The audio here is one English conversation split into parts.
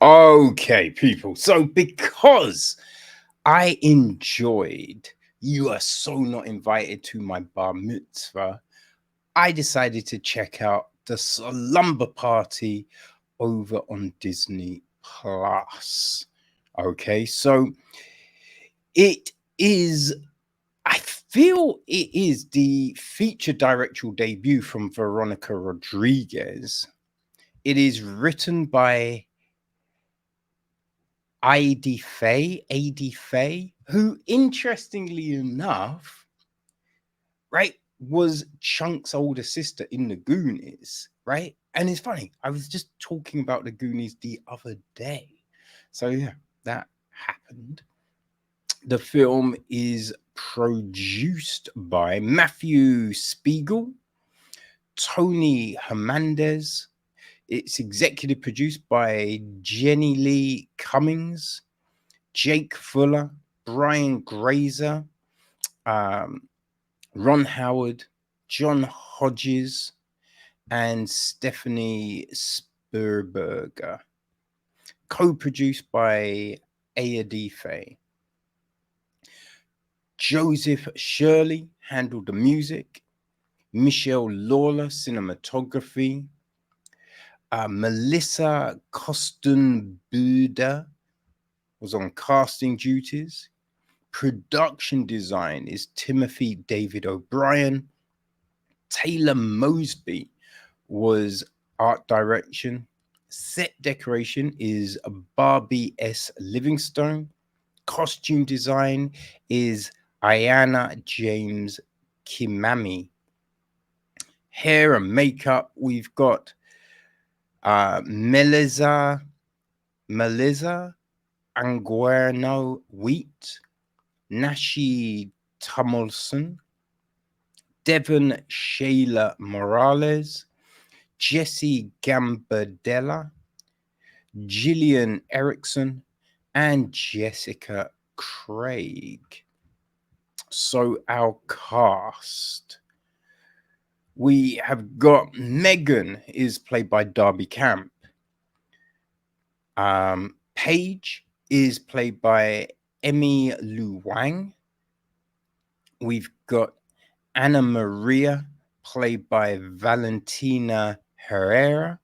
Okay, people. So, because I enjoyed You Are So Not Invited to My Bar Mitzvah, I decided to check out the Slumber Party over on Disney Plus. Okay, so it is, I feel it is the feature directorial debut from Veronica Rodriguez. It is written by Eydie Faye, who, interestingly enough, right, was Chunk's older sister in the Goonies, right? And it's funny, I was just talking about the Goonies the other day. So, yeah, that happened. The film is produced by Matthew Spiegel, Tony Hernandez. It's executive produced by Jenny Lee Cummings, Jake Fuller, Brian Grazer, um, Ron Howard, John Hodges, and Stephanie Sperberger. Co-produced by Eydie Faye. Joseph Shirley handled the music. Michelle Lawler, cinematography. Melissa Kostenbuder was on casting duties. Production design is Timothy David O'Brien. Taylor Mosby was art direction. Set decoration is Barbie S. Livingstone. Costume design is Ayana James Kimami. Hair and makeup, we've got Melissa Anguerno Wheat, Nashi Tumulson, Devon Shayla Morales, Jesse Gambardella, Gillian Erickson, and Jessica Craig. So our cast, we have got Megan is played by Darby Camp. Paige is played by Emmy Liu-Wang. We've got Anna Maria, played by Valentina Herrera.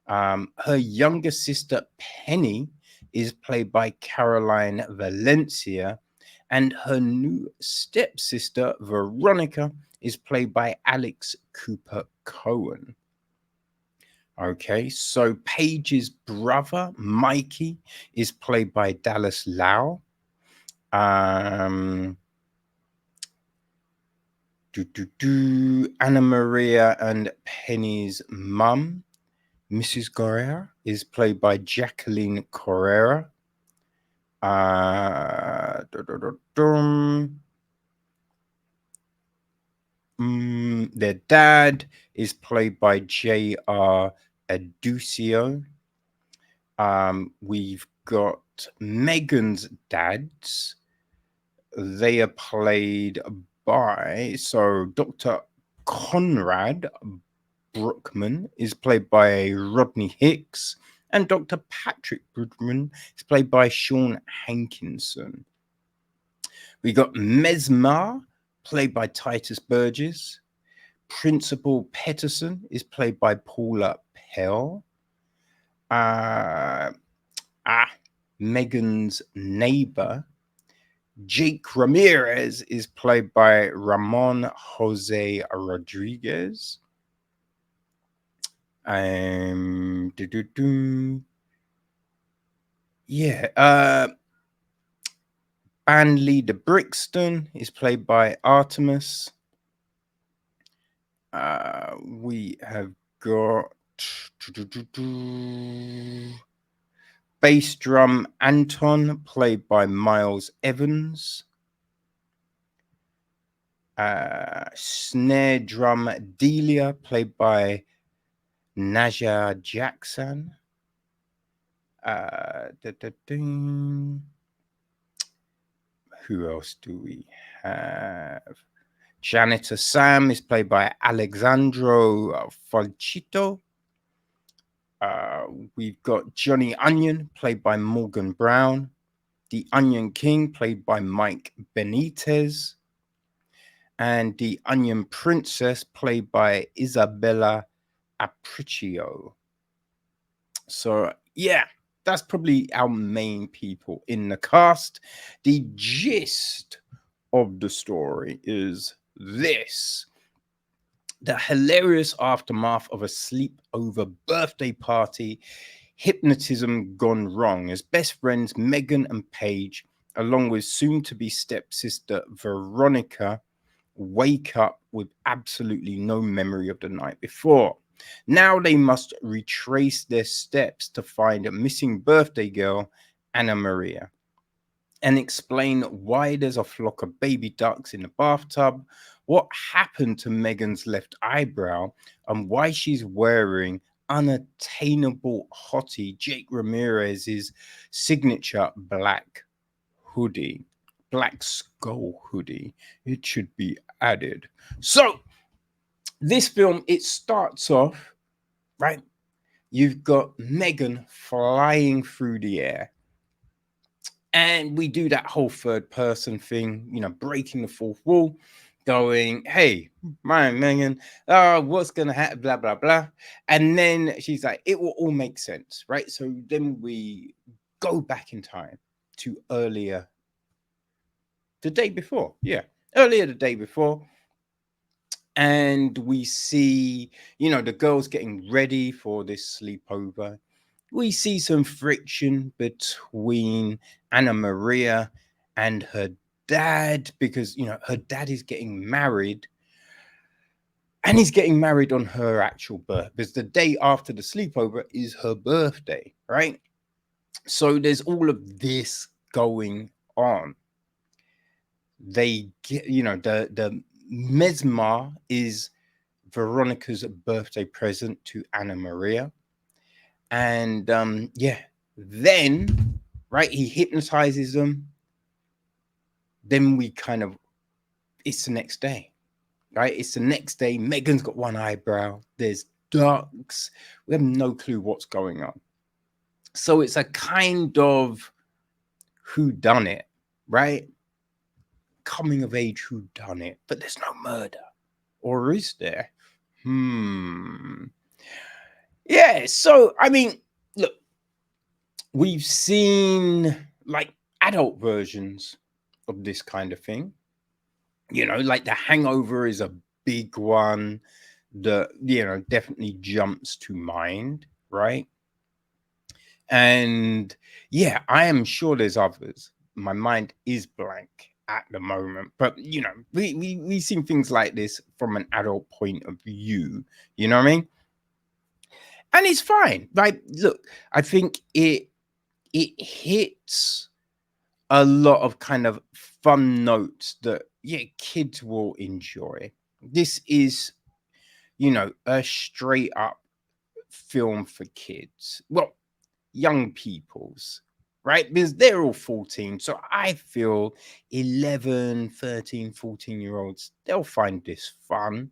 Her younger sister, Penny, is played by Caroline Valencia. And her new stepsister, Veronica, is played by Alex Cooper Cohen. Okay, so Paige's brother, Mikey, is played by Dallas Lau. Anna Maria and Penny's mum, Mrs. Correa, is played by Jacqueline Correa. Their dad is played by J.R. Aducio. We've got Megan's dads. They are played by, so Dr. Conrad Brookman is played by Rodney Hicks, and Dr. Patrick Brookman is played by Sean Hankinson. We got Mesmer, played by Titus Burgess. Principal Peterson is played by Paula Pell. Megan's neighbor, Jake Ramirez, is played by Ramon Jose Rodriguez. Band leader Brixton is played by Artemis. We have got bass drum Anton, played by Miles Evans. Snare drum Delia, played by Naja Jackson. Who else do we have? Janitor Sam is played by Alexandro Falchito. Uh, we've got Johnny Onion, played by Morgan Brown. The Onion King, played by Mike Benitez. And the Onion Princess, played by Isabella Aparicio. So, yeah, that's probably our main people in the cast. The gist of the story is this: the hilarious aftermath of a sleepover birthday party, hypnotism gone wrong, as best friends Megan and Paige, along with soon-to-be stepsister Veronica, wake up with absolutely no memory of the night before. Now they must retrace their steps to find a missing birthday girl, Anna Maria, and explain why there's a flock of baby ducks in the bathtub, what happened to Megan's left eyebrow, and why she's wearing unattainable hottie Jake Ramirez's signature black hoodie, black skull hoodie. It should be added. So this film, it starts off, right? You've got Megan flying through the air. And we do that whole third person thing, breaking the fourth wall, going, hey, my Megan, what's going to happen, blah, blah, blah. And then she's like, it will all make sense, right? So then we go back in time to earlier the day before. Yeah, earlier the day before. And we see, the girls getting ready for this sleepover. We see some friction between Anna Maria and her dad because, her dad is getting married. And he's getting married on her actual birth because the day after the sleepover is her birthday, right? So there's all of this going on. They get, the mesmer is Veronica's birthday present to Anna Maria. And then, right, he hypnotizes them. Then we it's the next day, right? It's the next day. Megan's got one eyebrow. There's ducks. We have no clue what's going on. So it's a kind of whodunit, right? Coming of age whodunit, but there's no murder. Or is there? Yeah, so, I mean, look, we've seen, like, adult versions of this kind of thing. Like The Hangover is a big one that, definitely jumps to mind, right? And, yeah, I am sure there's others. My mind is blank at the moment. But, we've seen things like this from an adult point of view. You know what I mean? And it's fine. Like, look, I think it hits a lot of kind of fun notes that kids will enjoy. This is, a straight up film for kids. Well, young people's, right? Because they're all 14. So I feel 11, 13, 14-year-olds, they'll find this fun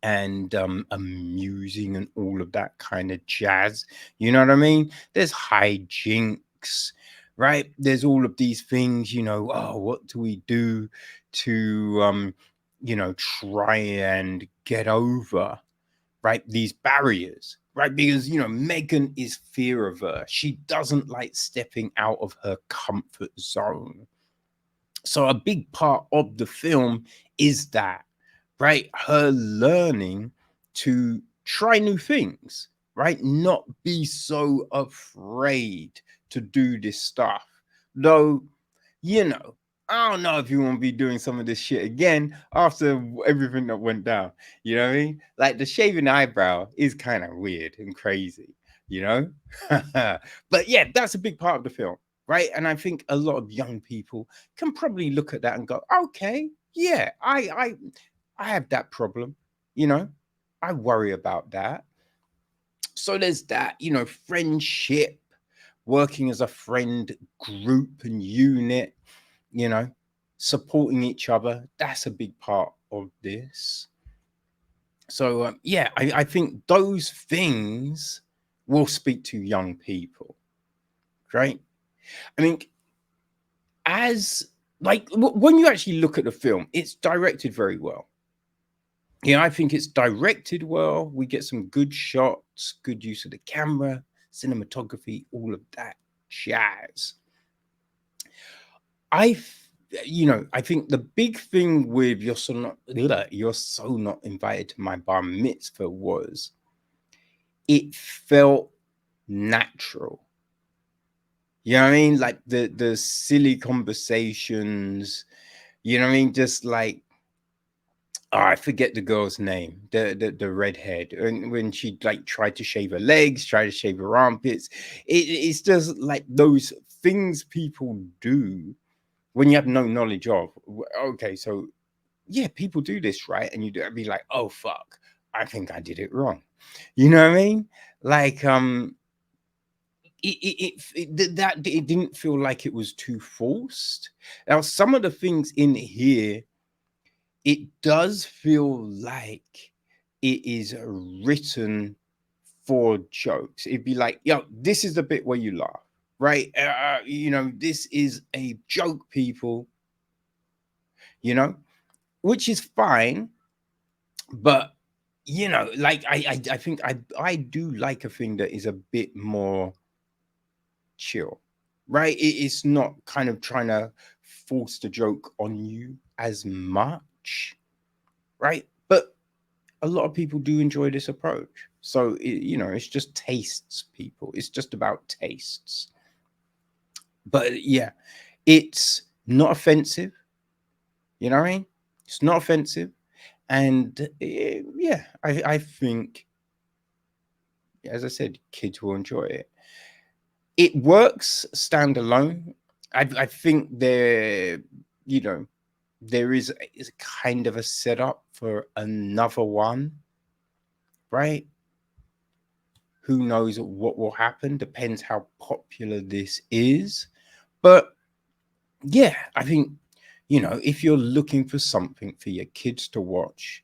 and amusing and all of that kind of jazz. You know what I mean? There's hijinks, right? There's all of these things, what do we do to try and get over, right, these barriers, right? Because Megan is fear averse. She doesn't like stepping out of her comfort zone. So a big part of the film is that, right? Her learning to try new things, right? Not be so afraid to do this stuff. Though, I don't know if you want to be doing some of this shit again after everything that went down. You know what I mean? Like the shaving eyebrow is kind of weird and crazy, But yeah, that's a big part of the film, right? And I think a lot of young people can probably look at that and go, okay, yeah, I have that problem, I worry about that. So there's that, friendship, working as a friend group and unit, supporting each other. That's a big part of this. So, I think those things will speak to young people, right? I mean, as like when you actually look at the film, it's directed very well. Yeah, I think it's directed well. We get some good shots, good use of the camera, cinematography, all of that jazz. I think the big thing with you're so not invited to my bar mitzvah was it felt natural. You know what I mean? Like the silly conversations, you know what I mean? Just like, oh, I forget the girl's name, the redhead, and when she like tried to shave her legs, tried to shave her armpits. It's just like those things people do when you have no knowledge of. Okay, so yeah, people do this, right? And you'd be like, oh fuck, I think I did it wrong. You know what I mean? Like it didn't feel like it was too forced. Now, some of the things in here, it does feel like it is written for jokes. It'd be like, yo, this is the bit where you laugh, right? This is a joke, people, you know, which is fine. But, like I think I do like a thing that is a bit more chill, right? It's not kind of trying to force the joke on you as much, right? But a lot of people do enjoy this approach. So, it's just tastes, people. It's just about tastes. But yeah, it's not offensive. You know what I mean? It's not offensive. And yeah, I think, as I said, kids will enjoy it. It works standalone. I think there is kind of a setup for another one, right? Who knows what will happen? Depends how popular this is. But yeah, I think, if you're looking for something for your kids to watch,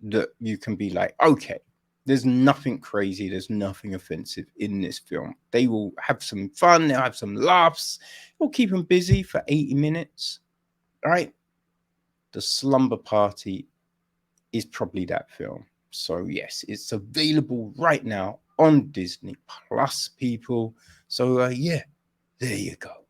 that you can be like, okay, there's nothing crazy, there's nothing offensive in this film. They will have some fun, they'll have some laughs, it'll keep them busy for 80 minutes. All right. The Slumber Party is probably that film. So yes, it's available right now on Disney Plus, people. So yeah, there you go.